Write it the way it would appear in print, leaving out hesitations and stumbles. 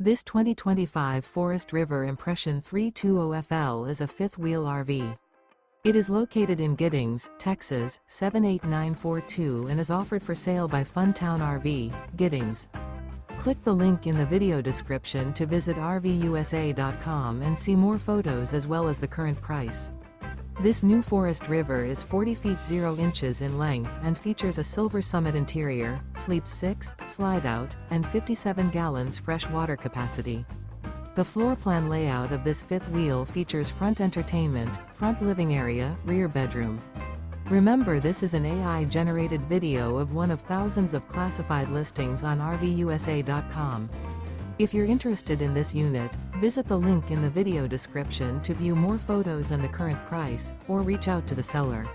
This 2025 Forest River Impression 320FL is a fifth-wheel RV. It is located in Giddings, Texas, 78942 and is offered for sale by Funtown RV, Giddings. Click the link in the video description to visit RVUSA.com and see more photos as well as the current price. This new Forest River is 40 feet 0 inches in length and features a silver summit interior, sleeps 6, slide-out, and 57 gallons fresh water capacity. The floor plan layout of this fifth wheel features front entertainment, front living area, rear bedroom. Remember, this is an AI-generated video of one of thousands of classified listings on RVUSA.com. If you're interested in this unit, visit the link in the video description to view more photos and the current price, or reach out to the seller.